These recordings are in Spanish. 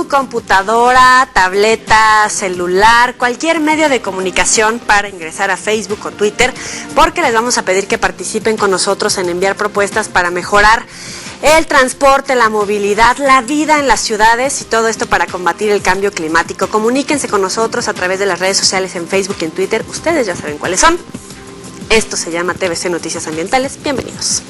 su computadora, tableta, celular, cualquier medio de comunicación para ingresar a Facebook o Twitter, porque les vamos a pedir que participen con nosotros en enviar propuestas para mejorar el transporte, la movilidad, la vida en las ciudades y todo esto para combatir el cambio climático. Comuníquense con nosotros a través de las redes sociales en Facebook y en Twitter. Ustedes ya saben cuáles son. Esto se llama TVC Noticias Ambientales. Bienvenidos.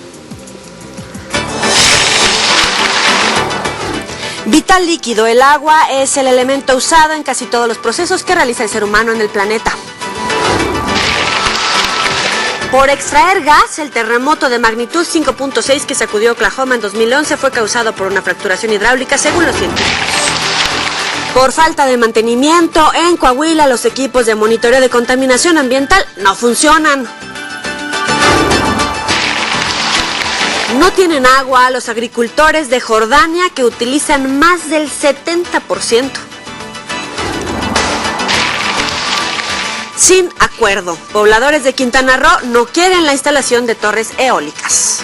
Vital líquido. El agua es el elemento usado en casi todos los procesos que realiza el ser humano en el planeta. Por extraer gas, el terremoto de magnitud 5.6 que sacudió Oklahoma en 2011 fue causado por una fracturación hidráulica, según los científicos. Por falta de mantenimiento, en Coahuila los equipos de monitoreo de contaminación ambiental no funcionan. No tienen agua los agricultores de Jordania, que utilizan más del 70%. Sin acuerdo, pobladores de Quintana Roo no quieren la instalación de torres eólicas.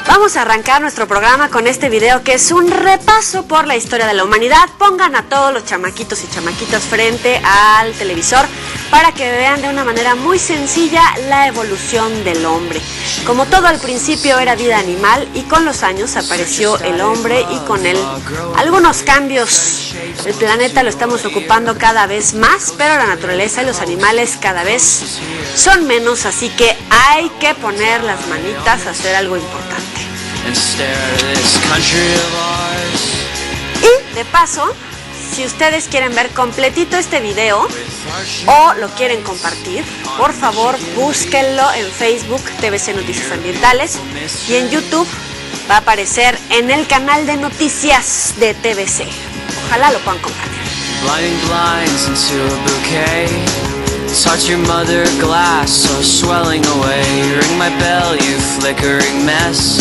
Vamos a arrancar nuestro programa con este video que es un repaso por la historia de la humanidad. Pongan a todos los chamaquitos y chamaquitas frente al televisor para que vean de una manera muy sencilla la evolución del hombre. Como todo al principio era vida animal y con los años apareció el hombre y con él algunos cambios. El planeta lo estamos ocupando cada vez más, pero la naturaleza y los animales cada vez son menos, así que hay que poner las manitas a hacer algo importante. Y de paso, si ustedes quieren ver completito este video o lo quieren compartir, por favor búsquenlo en Facebook, TVC Noticias Ambientales, y en YouTube va a aparecer en el canal de noticias de TVC. Ojalá lo puedan compartir. Touch your mother glass, or swelling away. Ring my bell, you flickering mess.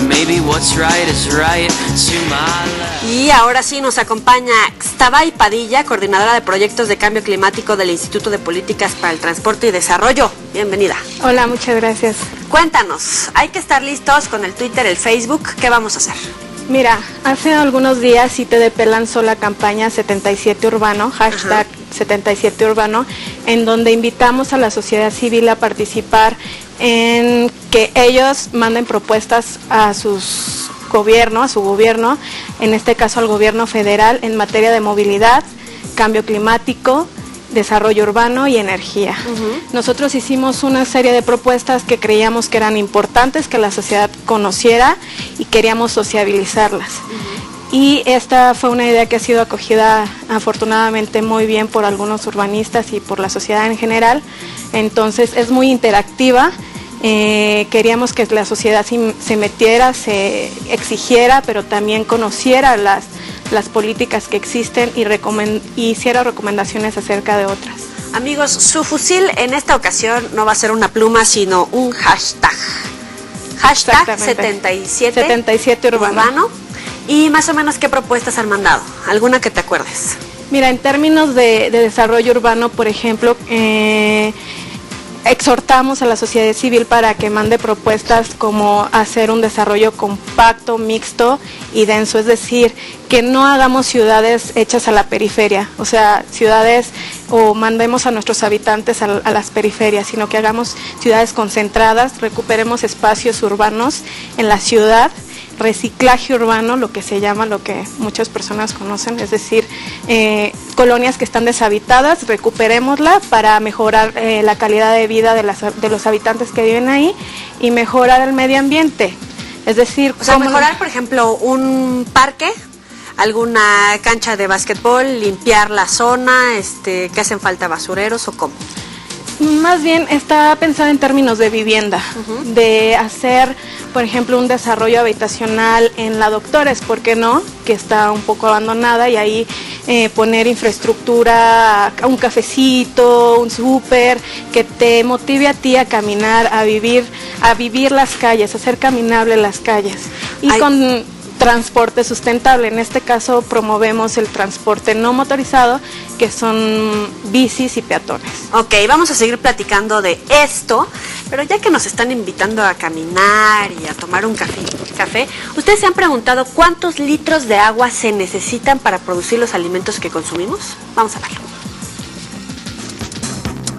Maybe what's right is right to my left. Y ahora sí nos acompaña Xtabay Padilla, coordinadora de proyectos de cambio climático del Instituto de Políticas para el Transporte y Desarrollo. Bienvenida. Hola, muchas gracias. Cuéntanos, hay que estar listos con el Twitter, el Facebook. ¿Qué vamos a hacer? Mira, hace algunos días ITDP lanzó la campaña 77 Urbano, hashtag 77 Urbano, en donde invitamos a la sociedad civil a participar en que ellos manden propuestas a su gobierno, en este caso al gobierno federal, en materia de movilidad, cambio climático, desarrollo urbano y energía. Nosotros hicimos una serie de propuestas que creíamos que eran importantes que la sociedad conociera y queríamos sociabilizarlas. Y esta fue una idea que ha sido acogida afortunadamente muy bien por algunos urbanistas y por la sociedad en general. Entonces es muy interactiva. Queríamos que la sociedad se metiera, se exigiera, pero también conociera las políticas que existen y hiciera recomendaciones acerca de otras. Amigos, su fusil en esta ocasión no va a ser una pluma, sino un hashtag. Hashtag 77 Urbano. ¿Y más o menos qué propuestas han mandado? ¿Alguna que te acuerdes? Mira, en términos de desarrollo urbano, por ejemplo, exhortamos a la sociedad civil para que mande propuestas como hacer un desarrollo compacto, mixto y denso, es decir, que no hagamos ciudades hechas a la periferia, o sea, ciudades o mandemos a nuestros habitantes a las periferias, sino que hagamos ciudades concentradas, recuperemos espacios urbanos en la ciudad, reciclaje urbano, lo que se llama, lo que muchas personas conocen, es decir, colonias que están deshabitadas, recuperémosla para mejorar la calidad de vida de los habitantes que viven ahí y mejorar el medio ambiente. Es decir, o sea, mejorar, por ejemplo, un parque, alguna cancha de básquetbol, limpiar la zona, que hacen falta basureros o cómo. Más bien está pensado en términos de vivienda, de hacer, por ejemplo, un desarrollo habitacional en la Doctores, ¿por qué no? Que está un poco abandonada y ahí poner infraestructura, un cafecito, un súper, que te motive a ti a caminar, a vivir las calles, a hacer caminables las calles. Y transporte sustentable. En este caso promovemos el transporte no motorizado, que son bicis y peatones. Ok, vamos a seguir platicando de esto, pero ya que nos están invitando a caminar y a tomar un café, ¿ustedes se han preguntado cuántos litros de agua se necesitan para producir los alimentos que consumimos? Vamos a verlo.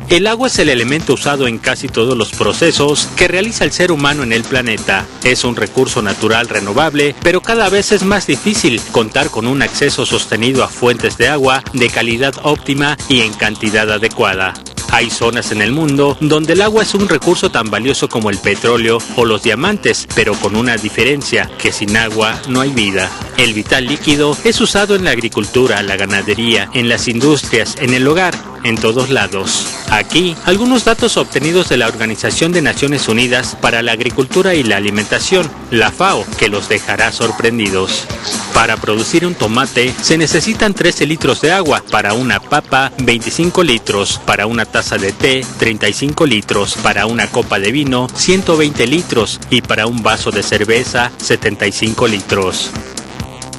El agua es el elemento usado en casi todos los procesos que realiza el ser humano en el planeta. Es un recurso natural renovable, pero cada vez es más difícil contar con un acceso sostenido a fuentes de agua de calidad óptima y en cantidad adecuada. Hay zonas en el mundo donde el agua es un recurso tan valioso como el petróleo o los diamantes, pero con una diferencia, que sin agua no hay vida. El vital líquido es usado en la agricultura, la ganadería, en las industrias, en el hogar, en todos lados. Aquí, algunos datos obtenidos de la Organización de Naciones Unidas para la Agricultura y la Alimentación, la FAO, que los dejará sorprendidos. Para producir un tomate se necesitan 13 litros de agua, para una papa 25 litros, para una taza de té 35 litros, para una copa de vino 120 litros y para un vaso de cerveza 75 litros.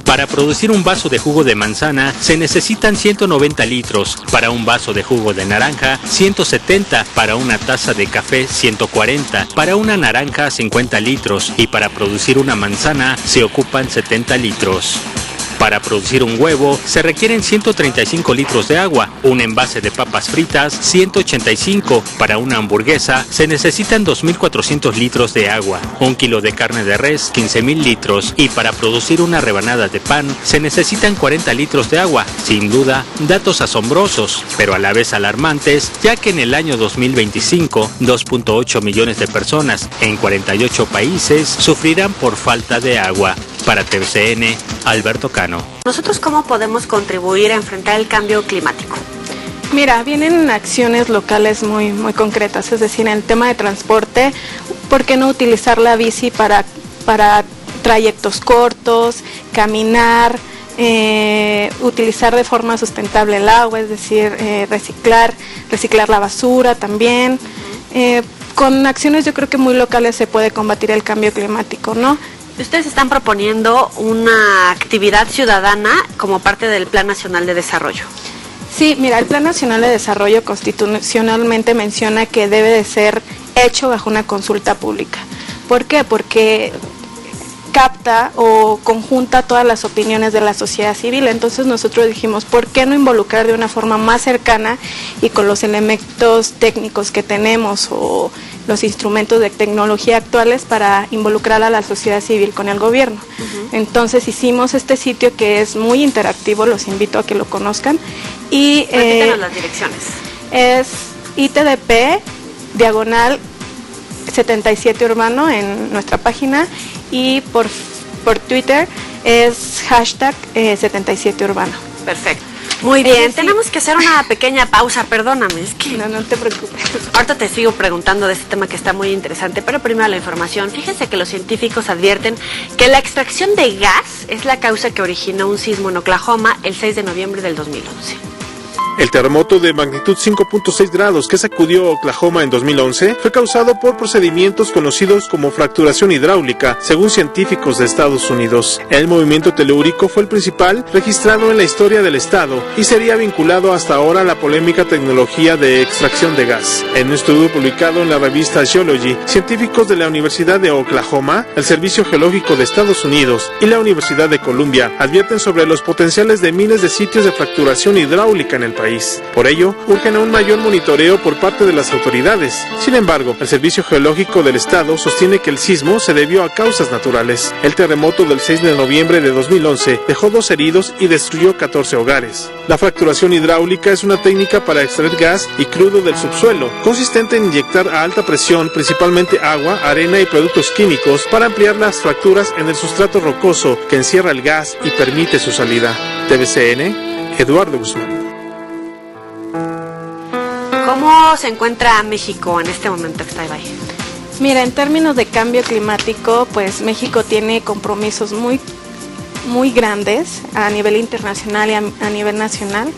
Para producir un vaso de jugo de manzana se necesitan 190 litros, para un vaso de jugo de naranja 170, para una taza de café 140, para una naranja 50 litros y para producir una manzana se ocupan 70 litros. Para producir un huevo se requieren 135 litros de agua, un envase de papas fritas 185, para una hamburguesa se necesitan 2.400 litros de agua, un kilo de carne de res 15.000 litros y para producir una rebanada de pan se necesitan 40 litros de agua. Sin duda, datos asombrosos, pero a la vez alarmantes, ya que en el año 2025, 2.8 millones de personas en 48 países sufrirán por falta de agua. Para TVCN, Alberto Cano. ¿Nosotros cómo podemos contribuir a enfrentar el cambio climático? Mira, vienen acciones locales muy concretas, es decir, en el tema de transporte, ¿por qué no utilizar la bici para trayectos cortos, caminar, utilizar de forma sustentable el agua, es decir, reciclar la basura también? Con acciones yo creo que muy locales se puede combatir el cambio climático, ¿no? Ustedes están proponiendo una actividad ciudadana como parte del Plan Nacional de Desarrollo. Sí, mira, el Plan Nacional de Desarrollo constitucionalmente menciona que debe de ser hecho bajo una consulta pública. ¿Por qué? Porque capta o conjunta todas las opiniones de la sociedad civil. Entonces nosotros dijimos, ¿por qué no involucrar de una forma más cercana y con los elementos técnicos que tenemos o los instrumentos de tecnología actuales para involucrar a la sociedad civil con el gobierno? Entonces hicimos este sitio que es muy interactivo, los invito a que lo conozcan. Y repítanos las direcciones. Es ITDP/77 Urbano en nuestra página, y por Twitter es #77 Urbano. Perfecto. Muy bien, tenemos que hacer una pequeña pausa, perdóname, es que... No te preocupes. Ahorita te sigo preguntando de este tema que está muy interesante, pero primero la información. Fíjense que los científicos advierten que la extracción de gas es la causa que originó un sismo en Oklahoma el 6 de noviembre del 2011. El terremoto de magnitud 5.6 grados que sacudió Oklahoma en 2011 fue causado por procedimientos conocidos como fracturación hidráulica, según científicos de Estados Unidos. El movimiento telúrico fue el principal registrado en la historia del estado y sería vinculado hasta ahora a la polémica tecnología de extracción de gas. En un estudio publicado en la revista Geology, científicos de la Universidad de Oklahoma, el Servicio Geológico de Estados Unidos y la Universidad de Columbia advierten sobre los potenciales de miles de sitios de fracturación hidráulica en el país. Por ello, urgen a un mayor monitoreo por parte de las autoridades. Sin embargo, el Servicio Geológico del Estado sostiene que el sismo se debió a causas naturales. El terremoto del 6 de noviembre de 2011 dejó 2 heridos y destruyó 14 hogares. La fracturación hidráulica es una técnica para extraer gas y crudo del subsuelo, consistente en inyectar a alta presión principalmente agua, arena y productos químicos para ampliar las fracturas en el sustrato rocoso que encierra el gas y permite su salida. TVCN, Eduardo Guzmán. ¿Cómo se encuentra México en este momento, Xtaibay? Mira, en términos de cambio climático, pues México tiene compromisos muy grandes a nivel internacional y a nivel nacional.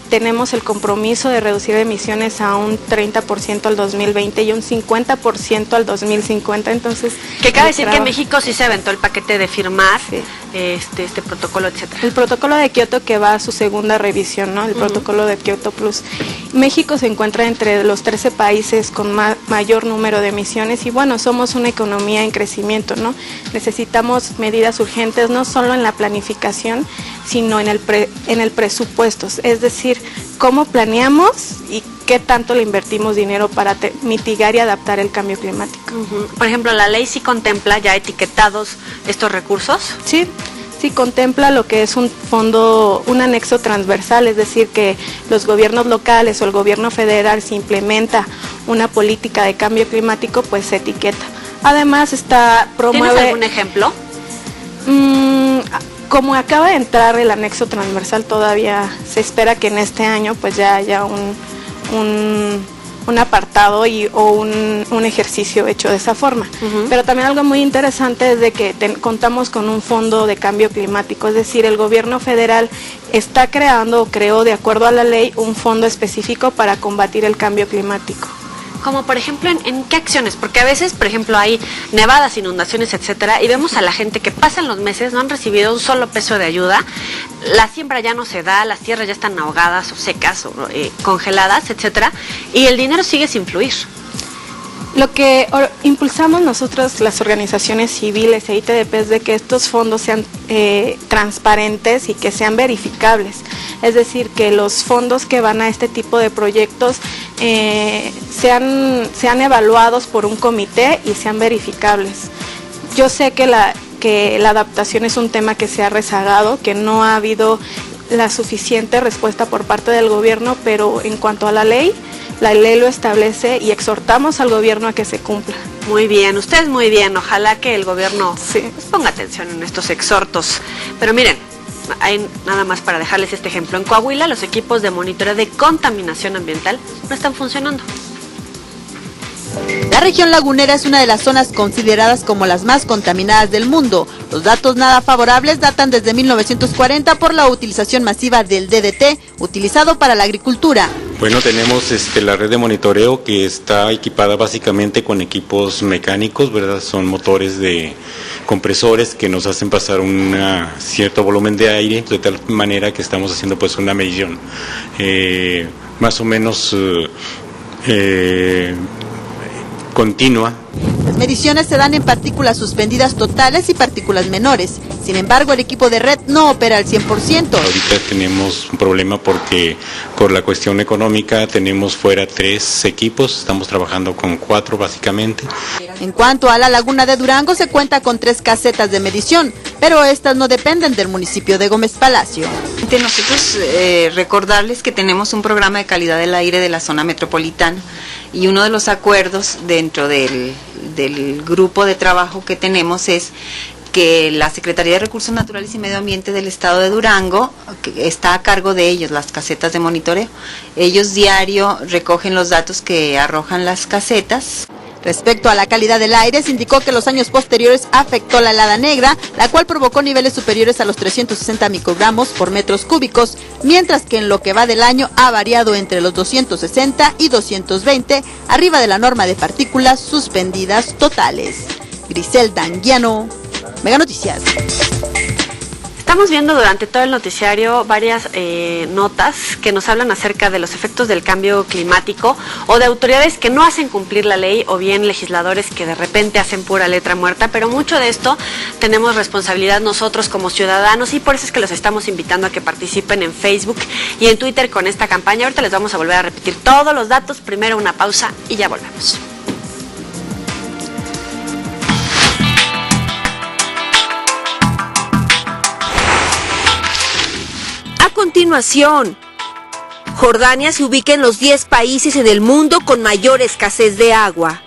tenemos el compromiso de reducir emisiones a un 30% al 2020 y un 50% al 2050. Entonces, que cabe decir que México sí se aventó el paquete de firmar este protocolo, etcétera. El protocolo de Kioto, que va a su segunda revisión, ¿no? El protocolo de Kioto Plus. México se encuentra entre los 13 países con mayor número de emisiones y bueno, somos una economía en crecimiento, ¿no? Necesitamos medidas urgentes, no solo en la planificación, sino en el presupuesto. Es decir, cómo planeamos y qué tanto le invertimos dinero para mitigar y adaptar el cambio climático. Por ejemplo, ¿la ley sí contempla ya etiquetados estos recursos? Sí contempla lo que es un anexo transversal, es decir, que los gobiernos locales o el gobierno federal, si implementa una política de cambio climático, pues se etiqueta. Además promueve... ¿Tienes algún ejemplo? Como acaba de entrar el anexo transversal, todavía se espera que en este año pues ya haya un apartado o un ejercicio hecho de esa forma. Pero también algo muy interesante es de que contamos con un fondo de cambio climático, es decir, el gobierno federal está creando o creó de acuerdo a la ley un fondo específico para combatir el cambio climático. Como por ejemplo, ¿en qué acciones? Porque a veces, por ejemplo, hay nevadas, inundaciones, etcétera, y vemos a la gente que pasan los meses, no han recibido un solo peso de ayuda, la siembra ya no se da, las tierras ya están ahogadas o secas o congeladas, etcétera, y el dinero sigue sin fluir. Lo que impulsamos nosotros, las organizaciones civiles e ITDP, es de que estos fondos sean transparentes y que sean verificables. Es decir, que los fondos que van a este tipo de proyectos sean evaluados por un comité y sean verificables. Yo sé que la adaptación es un tema que se ha rezagado, que no ha habido la suficiente respuesta por parte del gobierno, pero en cuanto a la ley lo establece y exhortamos al gobierno a que se cumpla. Muy bien, ustedes muy bien, ojalá que el gobierno ponga atención en estos exhortos. Pero miren, hay nada más para dejarles este ejemplo. En Coahuila los equipos de monitoreo de contaminación ambiental no están funcionando. La región lagunera es una de las zonas consideradas como las más contaminadas del mundo. Los datos nada favorables datan desde 1940 por la utilización masiva del DDT, utilizado para la agricultura. Bueno, tenemos la red de monitoreo que está equipada básicamente con equipos mecánicos, ¿verdad? Son motores de compresores que nos hacen pasar un cierto volumen de aire, de tal manera que estamos haciendo pues una medición más o menos continua. Las mediciones se dan en partículas suspendidas totales y partículas menores. Sin embargo, el equipo de red no opera al 100%. Ahorita tenemos un problema porque por la cuestión económica tenemos fuera 3 equipos, estamos trabajando con 4 básicamente. En cuanto a la laguna de Durango, se cuenta con 3 casetas de medición, pero estas no dependen del municipio de Gómez Palacio. Nosotros recordarles que tenemos un programa de calidad del aire de la zona metropolitana y uno de los acuerdos dentro del grupo de trabajo que tenemos es que la Secretaría de Recursos Naturales y Medio Ambiente del Estado de Durango que está a cargo de ellos, las casetas de monitoreo. Ellos diario recogen los datos que arrojan las casetas. Respecto a la calidad del aire, se indicó que los años posteriores afectó la helada negra, la cual provocó niveles superiores a los 360 microgramos por metros cúbicos, mientras que en lo que va del año ha variado entre los 260 y 220, arriba de la norma de partículas suspendidas totales. Griselda Anguiano, Mega Noticias. Estamos viendo durante todo el noticiario varias notas que nos hablan acerca de los efectos del cambio climático o de autoridades que no hacen cumplir la ley o bien legisladores que de repente hacen pura letra muerta, pero mucho de esto tenemos responsabilidad nosotros como ciudadanos y por eso es que los estamos invitando a que participen en Facebook y en Twitter con esta campaña. Ahorita les vamos a volver a repetir todos los datos, primero una pausa y ya volvemos. A continuación, Jordania se ubica en los 10 países en el mundo con mayor escasez de agua.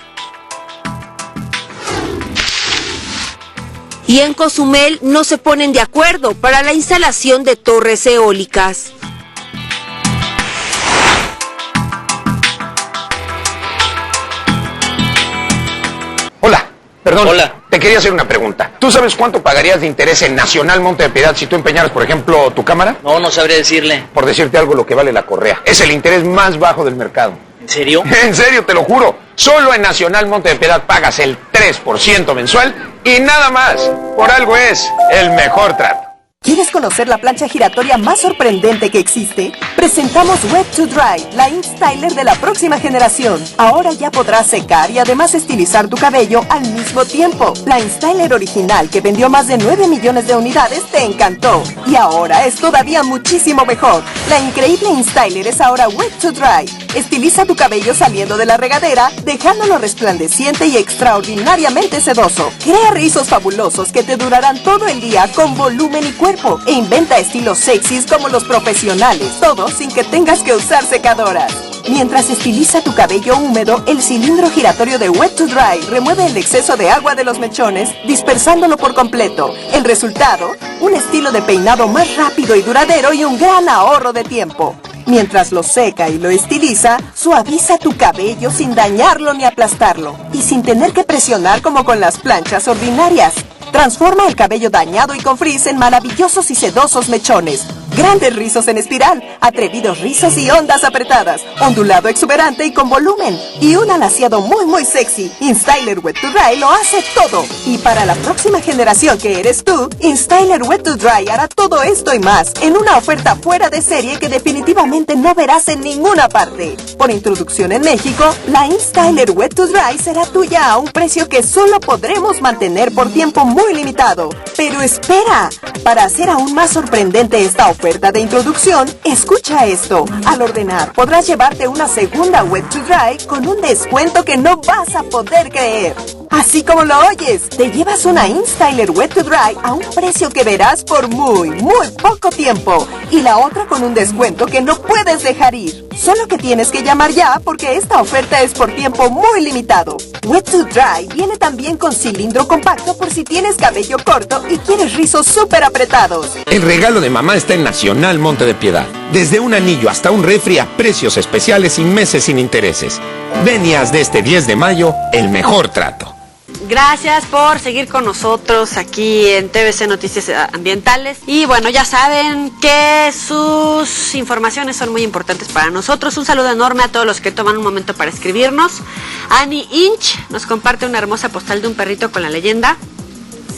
Y en Cozumel no se ponen de acuerdo para la instalación de torres eólicas. Hola, Perdón, Hola. Te quería hacer una pregunta. ¿Tú sabes cuánto pagarías de interés en Nacional Monte de Piedad si tú empeñaras, por ejemplo, tu cámara? No sabría decirle. Por decirte algo, lo que vale la correa. Es el interés más bajo del mercado. ¿En serio? En serio, te lo juro. Solo en Nacional Monte de Piedad pagas el 3% mensual y nada más. Por algo es el mejor trato. ¿Quieres conocer la plancha giratoria más sorprendente que existe? Presentamos Wet to Dry, la InStyler de la próxima generación. Ahora ya podrás secar y además estilizar tu cabello al mismo tiempo. La InStyler original, que vendió más de 9 millones de unidades, te encantó. Y ahora es todavía muchísimo mejor. La increíble InStyler es ahora Wet to Dry. Estiliza tu cabello saliendo de la regadera, dejándolo resplandeciente y extraordinariamente sedoso. Crea rizos fabulosos que te durarán todo el día con volumen y cuerpo. E inventa estilos sexys como los profesionales, todo sin que tengas que usar secadoras. Mientras estiliza tu cabello húmedo, el cilindro giratorio de Wet to Dry remueve el exceso de agua de los mechones, dispersándolo por completo. El resultado, un estilo de peinado más rápido y duradero y un gran ahorro de tiempo. Mientras lo seca y lo estiliza, suaviza tu cabello sin dañarlo ni aplastarlo. Y sin tener que presionar como con las planchas ordinarias. Transforma el cabello dañado y con frizz en maravillosos y sedosos mechones. Grandes rizos en espiral, atrevidos rizos y ondas apretadas, ondulado exuberante y con volumen, y un alaciado muy sexy. InStyler Wet to Dry lo hace todo. Y para la próxima generación que eres tú, InStyler Wet to Dry hará todo esto y más, en una oferta fuera de serie que definitivamente no verás en ninguna parte. Por introducción en México, la InStyler Wet to Dry será tuya a un precio que solo podremos mantener por tiempo muy limitado. Pero espera, para hacer aún más sorprendente esta oferta de introducción, escucha esto. Al ordenar, podrás llevarte una segunda Wet to Dry con un descuento que no vas a poder creer. Así como lo oyes, te llevas una InStyler Wet to Dry a un precio que verás por muy poco tiempo. Y la otra con un descuento que no puedes dejar ir. Solo que tienes que llamar ya porque esta oferta es por tiempo muy limitado. Wet to Dry viene también con cilindro compacto por si tienes cabello corto y quieres rizos súper apretados. El regalo de mamá está en Nacional Monte de Piedad. Desde un anillo hasta un refri a precios especiales y meses sin intereses. Ven y haz de este 10 de mayo el mejor trato. Gracias por seguir con nosotros aquí en TVC Noticias Ambientales. Y bueno, ya saben que sus informaciones son muy importantes para nosotros. Un saludo enorme a todos los que toman un momento para escribirnos. Annie Inch nos comparte una hermosa postal de un perrito con la leyenda: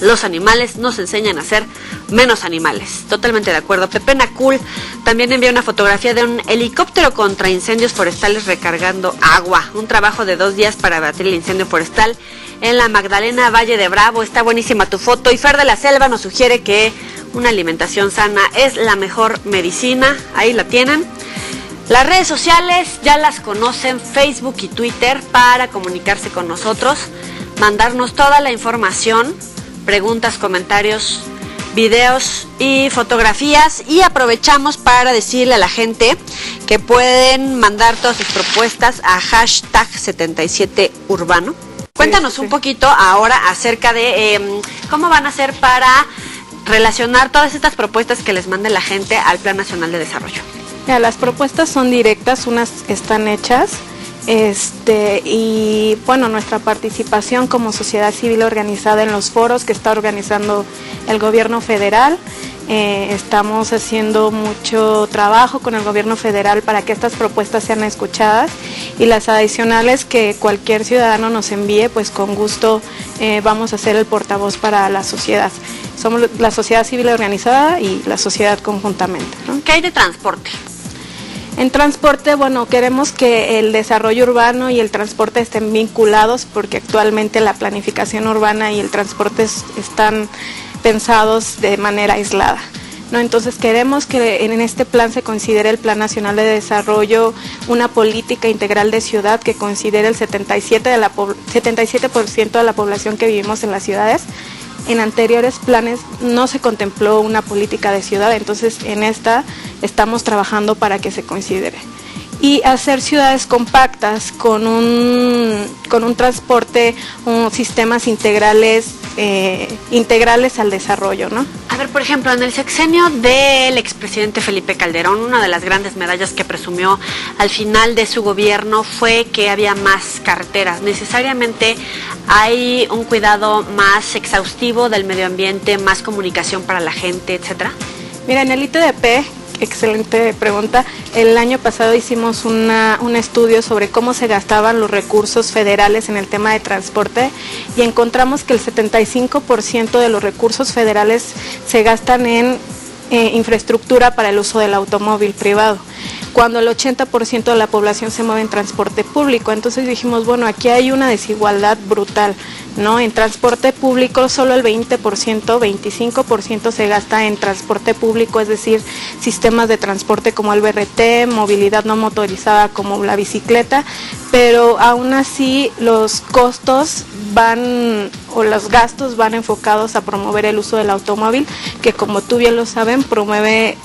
los animales nos enseñan a ser menos animales. Totalmente de acuerdo. Pepe Nacul también envía una fotografía de un helicóptero contra incendios forestales recargando agua. Un trabajo de 2 días para abatir el incendio forestal en la Magdalena Valle de Bravo. Está buenísima tu foto. Y Fer de la Selva nos sugiere que una alimentación sana es la mejor medicina. Ahí la tienen. Las redes sociales ya las conocen, Facebook y Twitter, para comunicarse con nosotros, mandarnos toda la información, preguntas, comentarios, videos y fotografías. Y aprovechamos para decirle a la gente que pueden mandar todas sus propuestas a #77urbano. Cuéntanos un poquito ahora acerca de cómo van a hacer para relacionar todas estas propuestas que les mande la gente al Plan Nacional de Desarrollo. Ya, las propuestas son directas, unas están hechas. Y bueno, nuestra participación como sociedad civil organizada en los foros que está organizando el gobierno federal. Estamos haciendo mucho trabajo con el gobierno federal para que estas propuestas sean escuchadas, y las adicionales que cualquier ciudadano nos envíe, pues con gusto vamos a ser el portavoz para la sociedad. Somos la sociedad civil organizada y la sociedad conjuntamente, ¿no? ¿Qué hay de transporte? En transporte, bueno, queremos que el desarrollo urbano y el transporte estén vinculados, porque actualmente la planificación urbana y el transporte están pensados de manera aislada, ¿no? Entonces queremos que en este plan se considere el Plan Nacional de Desarrollo una política integral de ciudad que considere el 77% de la población que vivimos en las ciudades. En anteriores planes no se contempló una política de ciudad, entonces en esta estamos trabajando para que se considere. y hacer ciudades compactas con un transporte, sistemas integrales al desarrollo, ¿no? A ver, por ejemplo, en el sexenio del expresidente Felipe Calderón, una de las grandes medallas que presumió al final de su gobierno fue que había más carreteras. ¿Necesariamente hay un cuidado más exhaustivo del medio ambiente, más comunicación para la gente, etcétera? Mira, en el ITDP, excelente pregunta, el año pasado hicimos un estudio sobre cómo se gastaban los recursos federales en el tema de transporte y encontramos que el 75% de los recursos federales se gastan en infraestructura para el uso del automóvil privado, cuando el 80% de la población se mueve en transporte público. Entonces dijimos, bueno, aquí hay una desigualdad brutal, ¿no? En transporte público solo el 20%, 25% se gasta en transporte público, es decir, sistemas de transporte como el BRT, movilidad no motorizada como la bicicleta, pero aún así los costos los gastos van enfocados a promover el uso del automóvil, que como tú bien lo saben, promueven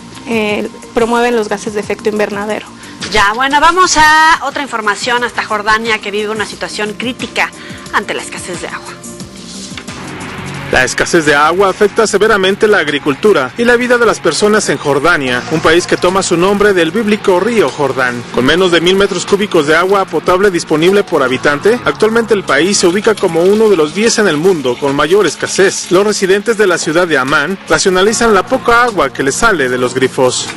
los gases de efecto invernadero. Ya, bueno, vamos a otra información, hasta Jordania, que vive una situación crítica ante la escasez de agua. La escasez de agua afecta severamente la agricultura y la vida de las personas en Jordania, un país que toma su nombre del bíblico río Jordán. Con menos de 1,000 metros cúbicos de agua potable disponible por habitante, actualmente el país se ubica como uno de los 10 en el mundo con mayor escasez. Los residentes de la ciudad de Amán racionalizan la poca agua que les sale de los grifos.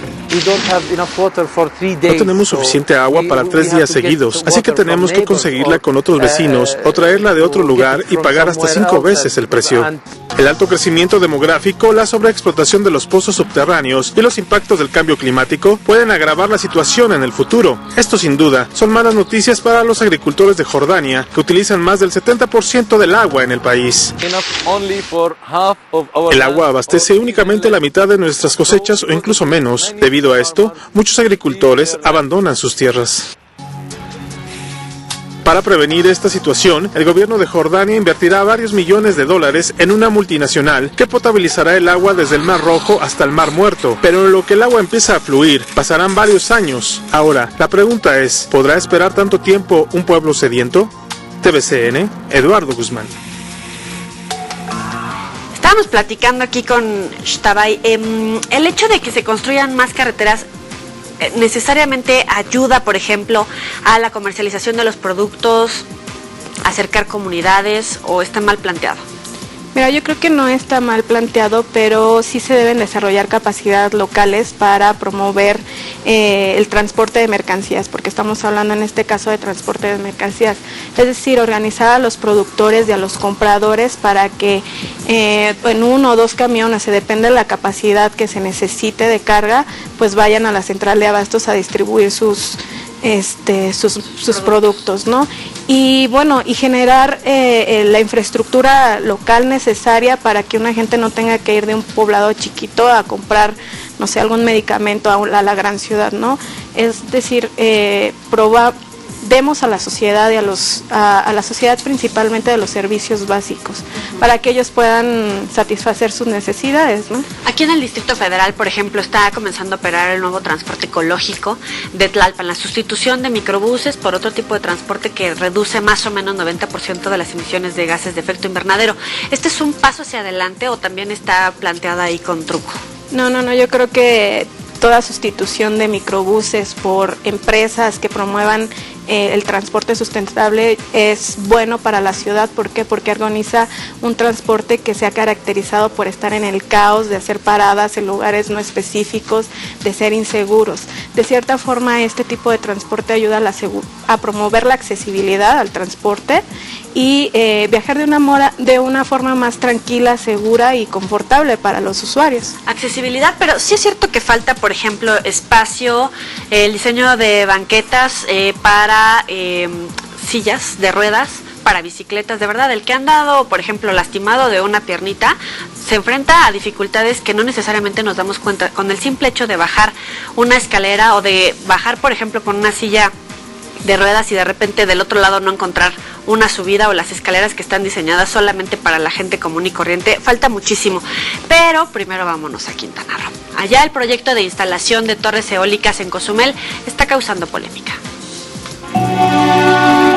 No tenemos suficiente agua para 3 días seguidos, así que tenemos que conseguirla con otros vecinos o traerla de otro lugar y pagar hasta 5 veces el precio. El alto crecimiento demográfico, la sobreexplotación de los pozos subterráneos y los impactos del cambio climático pueden agravar la situación en el futuro. Esto sin duda son malas noticias para los agricultores de Jordania, que utilizan más del 70% del agua en el país. El agua abastece únicamente la mitad de nuestras cosechas o incluso menos. Debido a esto, muchos agricultores abandonan sus tierras. Para prevenir esta situación, el gobierno de Jordania invertirá varios millones de dólares en una multinacional que potabilizará el agua desde el Mar Rojo hasta el Mar Muerto. Pero en lo que el agua empieza a fluir, pasarán varios años. Ahora, la pregunta es, ¿podrá esperar tanto tiempo un pueblo sediento? TVCN, Eduardo Guzmán. Estábamos platicando aquí con Shtabay, el hecho de que se construyan más carreteras necesariamente ayuda, por ejemplo, a la comercialización de los productos, acercar comunidades, o está mal planteado. Mira, yo creo que no está mal planteado, pero sí se deben desarrollar capacidades locales para promover el transporte de mercancías, porque estamos hablando en este caso de transporte de mercancías. Es decir, organizar a los productores y a los compradores para que en 1 o 2 camiones, se depende de la capacidad que se necesite de carga, pues vayan a la central de abastos a distribuir sus productos, ¿no? Y bueno, y generar la infraestructura local necesaria para que una gente no tenga que ir de un poblado chiquito a comprar, no sé, algún medicamento a la gran ciudad, ¿no? Es decir, demos a la sociedad y a la sociedad principalmente de los servicios básicos, para que ellos puedan satisfacer sus necesidades, ¿no? Aquí en el Distrito Federal, por ejemplo, está comenzando a operar el nuevo transporte ecológico de Tlalpan, la sustitución de microbuses por otro tipo de transporte que reduce más o menos 90% de las emisiones de gases de efecto invernadero. ¿Este es un paso hacia adelante o también está planteada ahí con truco? No, yo creo que toda sustitución de microbuses por empresas que promuevan el transporte sustentable es bueno para la ciudad. ¿Por qué? Porque organiza un transporte que se ha caracterizado por estar en el caos, de hacer paradas en lugares no específicos, de ser inseguros. De cierta forma, este tipo de transporte ayuda a promover la accesibilidad al transporte y viajar de una forma más tranquila, segura y confortable para los usuarios. Accesibilidad, pero sí es cierto que falta, por ejemplo, espacio, el diseño de banquetas para sillas de ruedas, para bicicletas. De verdad, el que ha andado, por ejemplo, lastimado de una piernita, se enfrenta a dificultades que no necesariamente nos damos cuenta. Con el simple hecho de bajar una escalera o de bajar, por ejemplo, con una silla de ruedas y de repente del otro lado no encontrar una subida o las escaleras que están diseñadas solamente para la gente común y corriente. Falta muchísimo, pero primero vámonos a Quintana Roo. Allá el proyecto de instalación de torres eólicas en Cozumel está causando polémica.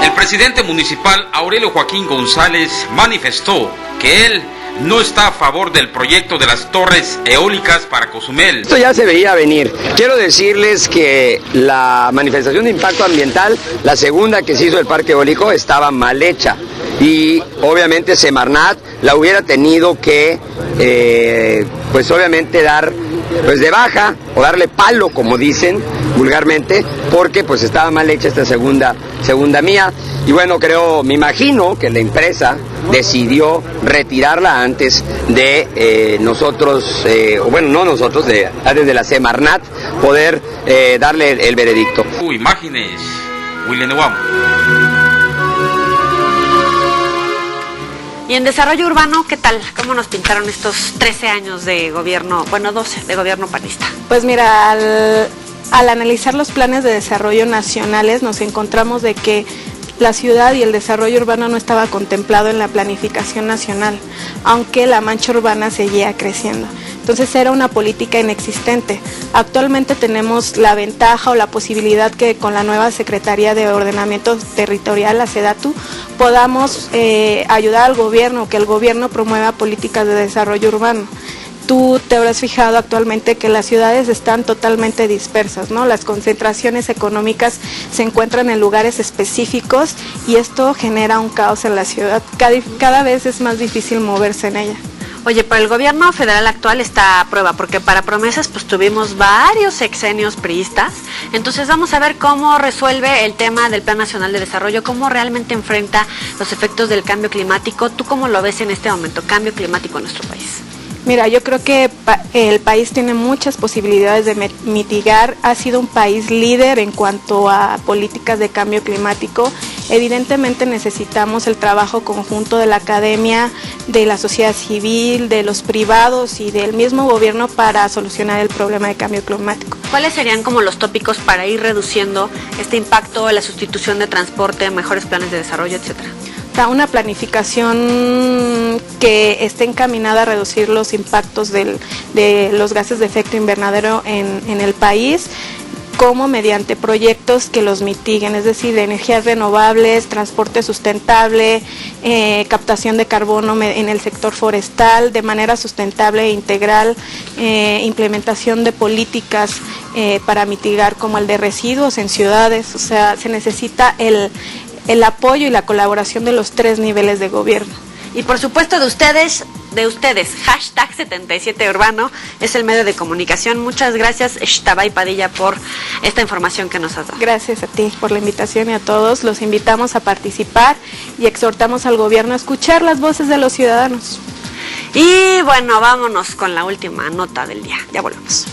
El presidente municipal Aurelio Joaquín González manifestó que él no está a favor del proyecto de las torres eólicas para Cozumel. Esto ya se veía venir. Quiero decirles que la manifestación de impacto ambiental, la segunda que se hizo del parque eólico, estaba mal hecha. Y obviamente Semarnat la hubiera tenido que, pues obviamente dar pues de baja o darle palo, como dicen vulgarmente, porque pues estaba mal hecha esta segunda mía. Y bueno, me imagino que la empresa decidió retirarla antes de nosotros, desde la Semarnat, poder darle el veredicto. Imágenes, William Nuamo. Y en desarrollo urbano, ¿qué tal? ¿Cómo nos pintaron estos 13 años de gobierno, 12, de gobierno panista? Pues mira, al analizar los planes de desarrollo nacionales nos encontramos de que la ciudad y el desarrollo urbano no estaba contemplado en la planificación nacional, aunque la mancha urbana seguía creciendo. Entonces era una política inexistente. Actualmente tenemos la ventaja o la posibilidad que con la nueva Secretaría de Ordenamiento Territorial, la SEDATU, podamos ayudar al gobierno, que el gobierno promueva políticas de desarrollo urbano. Tú te habrás fijado actualmente que las ciudades están totalmente dispersas, ¿no? Las concentraciones económicas se encuentran en lugares específicos y esto genera un caos en la ciudad. Cada vez es más difícil moverse en ella. Oye, pero el gobierno federal actual está a prueba, porque para promesas pues tuvimos varios sexenios priistas. Entonces vamos a ver cómo resuelve el tema del Plan Nacional de Desarrollo, cómo realmente enfrenta los efectos del cambio climático. ¿Tú cómo lo ves en este momento, cambio climático en nuestro país? Mira, yo creo que el país tiene muchas posibilidades de mitigar. Ha sido un país líder en cuanto a políticas de cambio climático. Evidentemente necesitamos el trabajo conjunto de la academia, de la sociedad civil, de los privados y del mismo gobierno para solucionar el problema de cambio climático. ¿Cuáles serían como los tópicos para ir reduciendo este impacto, la sustitución de transporte, mejores planes de desarrollo, etcétera? Una planificación que esté encaminada a reducir los impactos de los gases de efecto invernadero en el país, como mediante proyectos que los mitiguen, es decir, de energías renovables, transporte sustentable, captación de carbono en el sector forestal de manera sustentable e integral, implementación de políticas para mitigar como el de residuos en ciudades. O sea, se necesita el apoyo y la colaboración de los 3 niveles de gobierno. Y por supuesto de ustedes, hashtag 77urbano es el medio de comunicación. Muchas gracias, Xtabay Padilla, por esta información que nos has dado. Gracias a ti por la invitación y a todos. Los invitamos a participar y exhortamos al gobierno a escuchar las voces de los ciudadanos. Y bueno, vámonos con la última nota del día. Ya volvemos.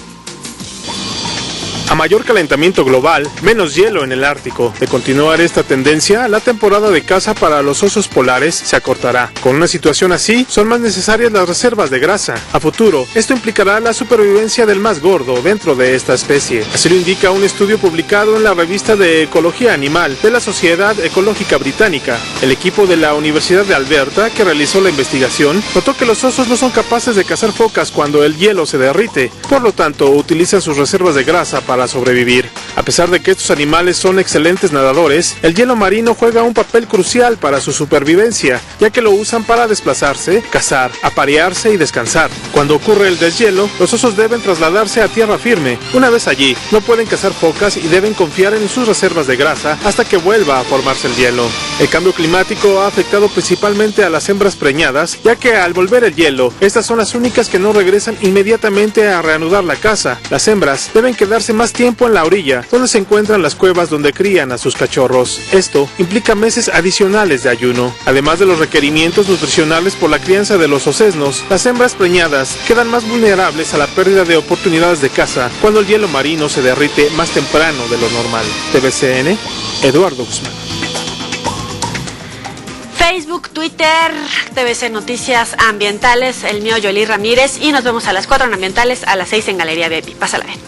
A mayor calentamiento global, menos hielo en el Ártico. De continuar esta tendencia, la temporada de caza para los osos polares se acortará. Con una situación así, son más necesarias las reservas de grasa. A futuro, esto implicará la supervivencia del más gordo dentro de esta especie. Así lo indica un estudio publicado en la revista de Ecología Animal de la Sociedad Ecológica Británica. El equipo de la Universidad de Alberta, que realizó la investigación, notó que los osos no son capaces de cazar focas cuando el hielo se derrite. Por lo tanto, utilizan sus reservas de grasa para sobrevivir. A pesar de que estos animales son excelentes nadadores, el hielo marino juega un papel crucial para su supervivencia, ya que lo usan para desplazarse, cazar, aparearse y descansar. Cuando ocurre el deshielo, los osos deben trasladarse a tierra firme. Una vez allí, no pueden cazar focas y deben confiar en sus reservas de grasa hasta que vuelva a formarse el hielo. El cambio climático ha afectado principalmente a las hembras preñadas, ya que al volver el hielo, estas son las únicas que no regresan inmediatamente a reanudar la caza. Las hembras deben quedarse más tiempo en la orilla, donde se encuentran las cuevas donde crían a sus cachorros. Esto implica meses adicionales de ayuno. Además de los requerimientos nutricionales por la crianza de los osesnos, las hembras preñadas quedan más vulnerables a la pérdida de oportunidades de caza cuando el hielo marino se derrite más temprano de lo normal. TVCN, Eduardo Guzmán. Facebook, Twitter, TVC Noticias Ambientales, el mío Yoli Ramírez, y nos vemos a las 4 en Ambientales, a las 6 en Galería VIP. Pásala bien.